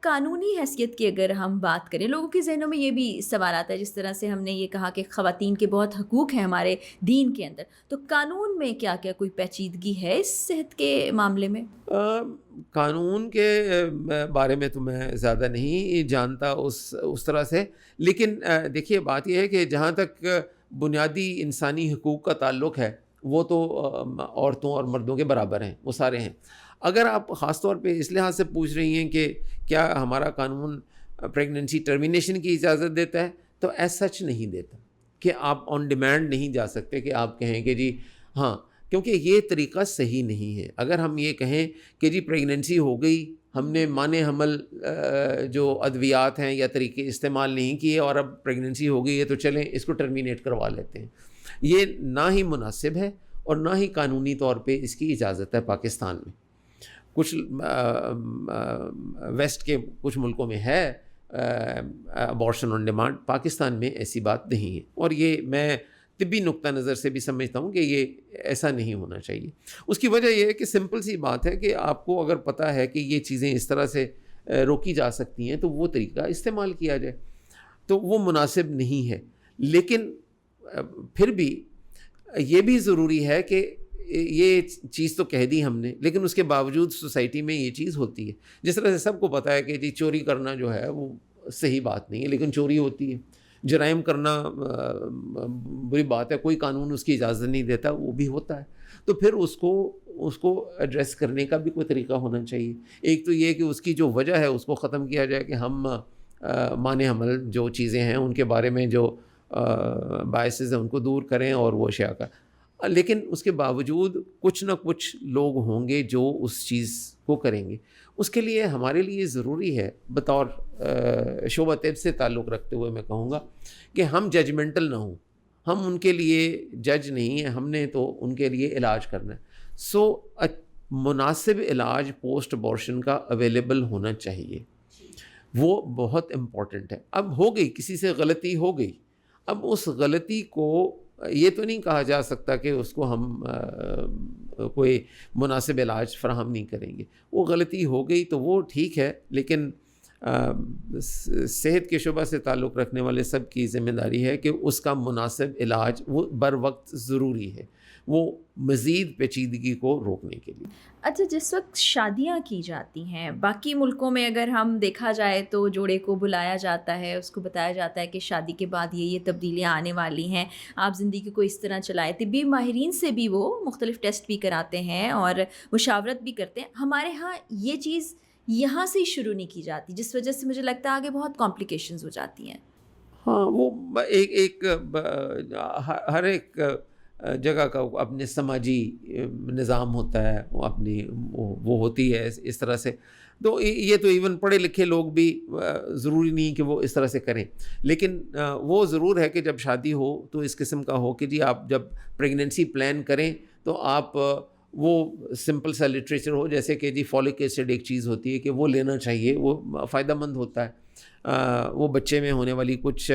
قانونی حیثیت کی اگر ہم بات کریں، لوگوں کے ذہنوں میں یہ بھی سوال آتا ہے، جس طرح سے ہم نے یہ کہا کہ خواتین کے بہت حقوق ہیں ہمارے دین کے اندر، تو قانون میں کیا کیا کوئی پیچیدگی ہے اس صحت کے معاملے میں؟ قانون کے بارے میں تو میں زیادہ نہیں جانتا اس طرح سے، لیکن دیکھیے بات یہ ہے کہ جہاں تک بنیادی انسانی حقوق کا تعلق ہے وہ تو عورتوں اور مردوں کے برابر ہیں، وہ سارے ہیں۔ اگر آپ خاص طور پہ اس لحاظ سے پوچھ رہی ہیں کہ کیا ہمارا قانون پریگننسی ٹرمینیشن کی اجازت دیتا ہے، تو ایز سچ نہیں دیتا کہ آپ آن ڈیمانڈ نہیں جا سکتے کہ آپ کہیں کہ جی ہاں، کیونکہ یہ طریقہ صحیح نہیں ہے۔ اگر ہم یہ کہیں کہ جی پریگننسی ہو گئی، ہم نے مانع حمل جو ادویات ہیں یا طریقے استعمال نہیں کیے اور اب پریگننسی ہو گئی ہے تو چلیں اس کو ٹرمینیٹ کروا لیتے ہیں، یہ نہ ہی مناسب ہے اور نہ ہی قانونی طور پہ اس کی اجازت ہے پاکستان میں۔ کچھ ویسٹ کے کچھ ملکوں میں ہے ابارشن آن ڈیمانڈ، پاکستان میں ایسی بات نہیں ہے، اور یہ میں طبی نقطہ نظر سے بھی سمجھتا ہوں کہ یہ ایسا نہیں ہونا چاہیے۔ اس کی وجہ یہ ہے کہ سمپل سی بات ہے کہ آپ کو اگر پتہ ہے کہ یہ چیزیں اس طرح سے روکی جا سکتی ہیں تو وہ طریقہ استعمال کیا جائے، تو وہ مناسب نہیں ہے۔ لیکن پھر بھی یہ بھی ضروری ہے کہ یہ چیز تو کہہ دی ہم نے، لیکن اس کے باوجود سوسائٹی میں یہ چیز ہوتی ہے۔ جس طرح سے سب کو پتہ ہے کہ جی چوری کرنا جو ہے وہ صحیح بات نہیں ہے، لیکن چوری ہوتی ہے۔ جرائم کرنا بری بات ہے، کوئی قانون اس کی اجازت نہیں دیتا، وہ بھی ہوتا ہے۔ تو پھر اس کو ایڈریس کرنے کا بھی کوئی طریقہ ہونا چاہیے۔ ایک تو یہ کہ اس کی جو وجہ ہے اس کو ختم کیا جائے کہ ہم مانع حمل جو چیزیں ہیں ان کے بارے میں جو باعث ہیں ان کو دور کریں اور وہ اشیاء کا، لیکن اس کے باوجود کچھ نہ کچھ لوگ ہوں گے جو اس چیز کو کریں گے۔ اس کے لیے ہمارے لیے ضروری ہے، بطور شعبہ طب سے تعلق رکھتے ہوئے میں کہوں گا کہ ہم ججمنٹل نہ ہوں۔ ہم ان کے لیے جج نہیں ہیں، ہم نے تو ان کے لیے علاج کرنا ہے۔ مناسب علاج پوسٹ ابارشن کا اویلیبل ہونا چاہیے، وہ بہت امپورٹنٹ ہے۔ اب ہو گئی، کسی سے غلطی ہو گئی، اب اس غلطی کو یہ تو نہیں کہا جا سکتا کہ اس کو ہم کوئی مناسب علاج فراہم نہیں کریں گے۔ وہ غلطی ہو گئی تو وہ ٹھیک ہے، لیکن صحت کے شعبہ سے تعلق رکھنے والے سب کی ذمہ داری ہے کہ اس کا مناسب علاج وہ بر وقت ضروری ہے، وہ مزید پیچیدگی کو روکنے کے لیے۔ اچھا، جس وقت شادیاں کی جاتی ہیں باقی ملکوں میں، اگر ہم دیکھا جائے تو جوڑے کو بلایا جاتا ہے، اس کو بتایا جاتا ہے کہ شادی کے بعد یہ تبدیلیاں آنے والی ہیں، آپ زندگی کو اس طرح چلائیں۔ طبی ماہرین سے بھی وہ مختلف ٹیسٹ بھی کراتے ہیں اور مشاورت بھی کرتے ہیں۔ ہمارے ہاں یہ چیز یہاں سے ہی شروع نہیں کی جاتی، جس وجہ سے مجھے لگتا ہے آگے بہت کمپلیکیشنز ہو جاتی ہیں۔ ہاں، وہ ایک ہر ایک جگہ کا اپنے سماجی نظام ہوتا ہے، وہ اپنی وہ ہوتی ہے اس طرح سے۔ تو یہ تو ایون پڑھے لکھے لوگ بھی ضروری نہیں کہ وہ اس طرح سے کریں، لیکن وہ ضرور ہے کہ جب شادی ہو تو اس قسم کا ہو کہ جی آپ جب پریگننسی پلان کریں تو آپ وہ سمپل سا لٹریچر ہو، جیسے کہ جی فولک ایسڈ ایک چیز ہوتی ہے کہ وہ لینا چاہیے، وہ فائدہ مند ہوتا ہے، وہ بچے میں ہونے والی کچھ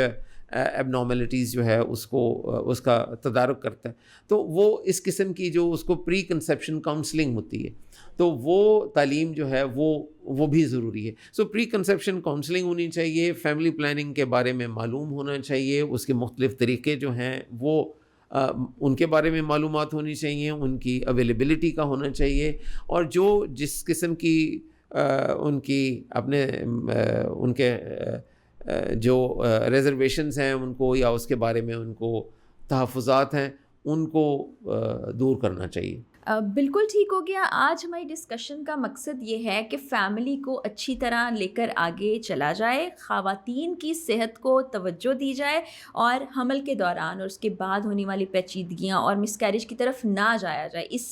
ایب نارملٹیز جو ہے اس کا تدارک کرتا ہے۔ تو وہ اس قسم کی جو اس کو پری کنسیپشن کاؤنسلنگ ہوتی ہے، تو وہ تعلیم جو ہے وہ بھی ضروری ہے۔ سو پری کنسیپشن کاؤنسلنگ ہونی چاہیے، فیملی پلاننگ کے بارے میں معلوم ہونا چاہیے، اس کے مختلف طریقے جو ہیں وہ ان کے بارے میں معلومات ہونی چاہیے، ان کی اویلیبلٹی کا ہونا چاہیے، اور جس قسم کی ان کی اپنے ان کے جو ریزرویشنز ہیں ان کو، یا اس کے بارے میں ان کو تحفظات ہیں، ان کو دور کرنا چاہیے۔ بالکل ٹھیک ہو گیا۔ آج ہماری ڈسکشن کا مقصد یہ ہے کہ فیملی کو اچھی طرح لے کر آگے چلا جائے، خواتین کی صحت کو توجہ دی جائے، اور حمل کے دوران اور اس کے بعد ہونے والی پیچیدگیاں اور مس کیریج کی طرف نہ جایا جائے۔ اس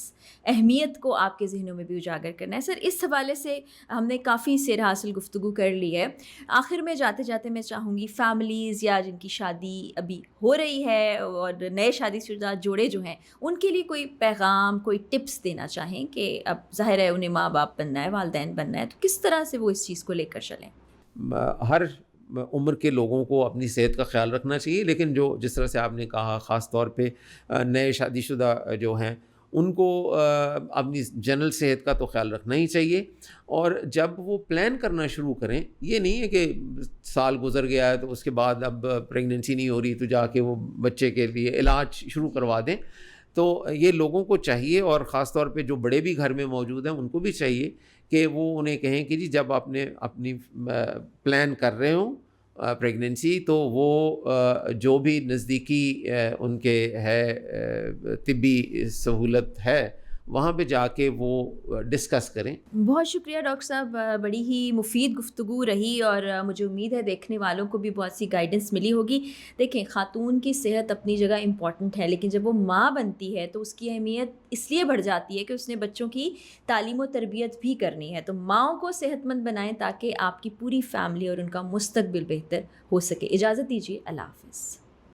اہمیت کو آپ کے ذہنوں میں بھی اجاگر کرنا ہے۔ سر، اس حوالے سے ہم نے کافی سیر حاصل گفتگو کر لی ہے۔ آخر میں جاتے جاتے میں چاہوں گی فیملیز یا جن کی شادی ابھی ہو رہی ہے اور نئے شادی شدہ جوڑے جو ہیں، ان کے لیے کوئی پیغام، کوئی ٹپس دینا چاہیں کہ اب ظاہر ہے انہیں ماں باپ بننا ہے، والدین بننا ہے، تو کس طرح سے وہ اس چیز کو لے کر چلیں؟ ہر عمر کے لوگوں کو اپنی صحت کا خیال رکھنا چاہیے، لیکن جس طرح سے آپ نے کہا، خاص طور پہ نئے شادی شدہ جو ہیں ان کو اپنی جنرل صحت کا تو خیال رکھنا ہی چاہیے. اور جب وہ پلان کرنا شروع کریں، یہ نہیں ہے کہ سال گزر گیا ہے تو اس کے بعد اب پریگننسی نہیں ہو رہی تو جا کے وہ بچے کے لیے علاج شروع کروا دیں. تو یہ لوگوں کو چاہیے، اور خاص طور پہ جو بڑے بھی گھر میں موجود ہیں ان کو بھی چاہیے کہ وہ انہیں کہیں کہ جی جب آپ نے اپنی پلان کر رہے ہوں پریگننسی، تو وہ جو بھی نزدیکی ان کے ہے طبی سہولت ہے وہاں پہ جا کے وہ ڈسکس کریں. بہت شکریہ ڈاکٹر صاحب، بڑی ہی مفید گفتگو رہی، اور مجھے امید ہے دیکھنے والوں کو بھی بہت سی گائیڈنس ملی ہوگی. دیکھیں، خاتون کی صحت اپنی جگہ امپورٹنٹ ہے، لیکن جب وہ ماں بنتی ہے تو اس کی اہمیت اس لیے بڑھ جاتی ہے کہ اس نے بچوں کی تعلیم و تربیت بھی کرنی ہے. تو ماؤں کو صحت مند بنائیں تاکہ آپ کی پوری فیملی اور ان کا مستقبل بہتر ہو سکے. اجازت دیجیے، اللہ حافظ.